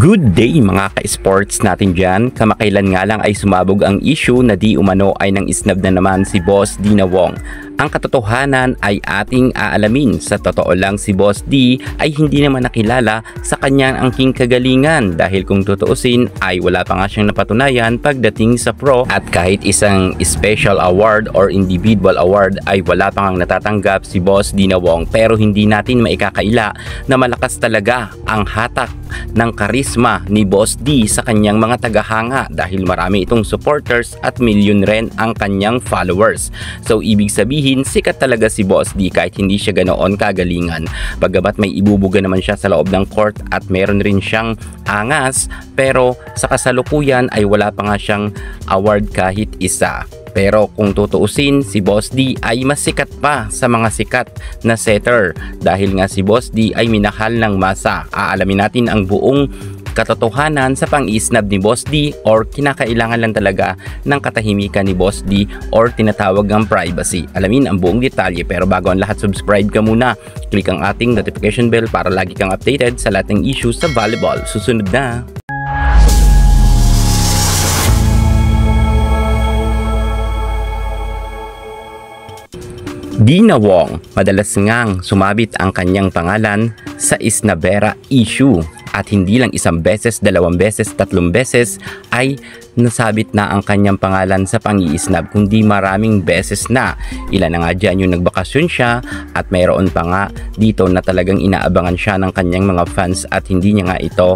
Good day mga ka-sports natin dyan. Kamakailan nga lang ay sumabog ang issue na di umano ay nang isnab na naman si Boss Dina Wong. Ang katotohanan ay ating aalamin. Sa totoo lang si Boss D ay hindi naman nakilala sa kanyang angking kagalingan dahil kung tutuusin ay wala pa nga siyang napatunayan pagdating sa pro at kahit isang special award or individual award ay wala pa ngang natatanggap si Boss Dina Wong, pero hindi natin maikakaila na malakas talaga ang hatak ng karisma ni Boss D sa kanyang mga tagahanga dahil marami itong supporters at milyon rin ang kanyang followers. So ibig sabihin sikat talaga si Boss D kahit hindi siya ganoon kagalingan. Bagamat may ibubuga naman siya sa loob ng court at meron rin siyang angas, pero sa kasalukuyan ay wala pa nga siyang award kahit isa. Pero kung tutuusin, si Boss D ay mas sikat pa sa mga sikat na setter dahil nga si Boss D ay minahal ng masa. Aalamin natin ang buong katotohanan sa pang-isnab ni Boss D or kinakailangan lang talaga ng katahimikan ni Boss D or tinatawag ng privacy. Alamin ang buong detalye, pero bago ang lahat, subscribe ka muna. Click ang ating notification bell para lagi kang updated sa lahat ng issues sa volleyball. Susunod na! Dina Wong, madalas ngang sumabit ang kanyang pangalan sa isnabera issue at hindi lang isang beses, dalawang beses, tatlong beses ay nasabit na ang kanyang pangalan sa pang-iisnab, kundi maraming beses na. Ilan na nga dyan yung nagbakasyon siya at mayroon pa nga dito na talagang inaabangan siya ng kanyang mga fans at hindi niya nga ito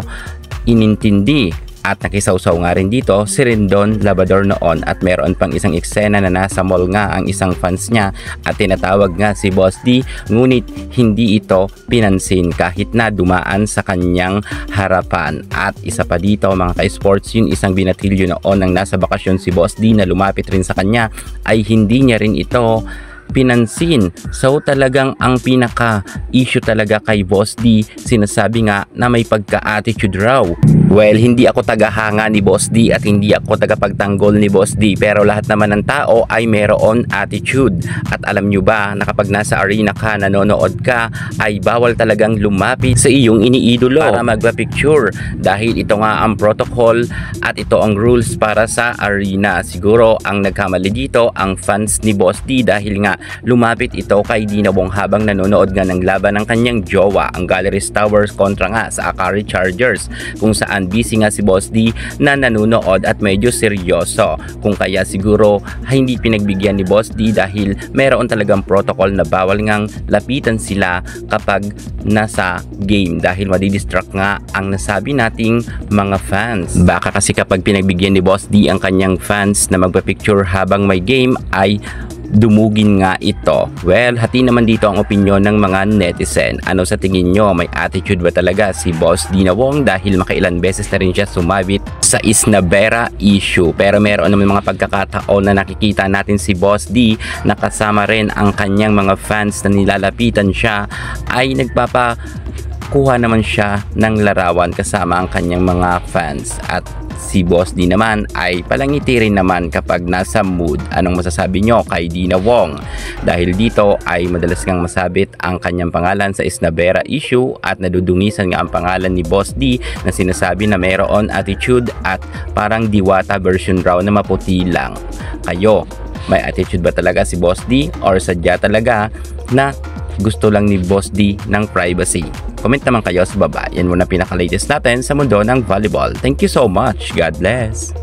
inintindi. At nakisawsaw nga rin dito si Rendon Labrador noon at meron pang isang eksena na nasa mall nga ang isang fans niya at tinatawag nga si Boss D, ngunit hindi ito pinansin kahit na dumaan sa kanyang harapan. At isa pa dito mga ka-sports, yun isang binatilyo noon ng nasa bakasyon si Boss D na lumapit rin sa kanya ay hindi niya rin ito pinansin. So talagang ang pinaka-issue talaga kay Boss D, sinasabi nga na may pagka-attitude raw. Well, hindi ako tagahanga ni Boss D at hindi ako tagapagtanggol ni Boss D, pero lahat naman ng tao ay meron attitude. At alam nyo ba na kapag nasa arena ka, nanonood ka, ay bawal talagang lumapit sa iyong iniidolo para magpa-picture dahil ito nga ang protocol at ito ang rules para sa arena. Siguro ang nagkamali dito ang fans ni Boss D dahil nga lumapit ito kay Dina Wong habang nanonood nga ng laban ng kanyang jowa, ang Galleries Towers kontra nga sa Akari Chargers, kung saan busy nga si Boss D na nanonood at medyo seryoso. Kung kaya siguro hindi pinagbigyan ni Boss D dahil meron talagang protocol na bawal ngang lapitan sila kapag nasa game dahil madidistract nga ang nasabi nating mga fans. Baka kasi kapag pinagbigyan ni Boss D ang kanyang fans na magpa-picture habang may game ay dumugin nga ito. Well, hati naman dito ang opinyon ng mga netizen. Ano sa tingin nyo? May attitude ba talaga si Boss Dina Wong dahil makailan beses na rin siya sumabit sa isnabera issue? Pero meron naman mga pagkakataon na nakikita natin si Boss D na kasama rin ang kanyang mga fans na nilalapitan siya ay nagpapakuha naman siya ng larawan kasama ang kanyang mga fans. At si Boss D naman ay palangiti rin naman kapag nasa mood. Anong masasabi nyo kay Dina Wong? Dahil dito ay madalas ngang masabit ang kanyang pangalan sa isnabera issue at nadudungisan nga ang pangalan ni Boss D na sinasabi na mayroon attitude at parang diwata version raw na maputi lang. Kayo, may attitude ba talaga si Boss D or sadya talaga na gusto lang ni Boss D ng privacy? Comment naman kayo sa baba. Yan muna pinaka-latest natin sa mundo ng volleyball. Thank you so much. God bless.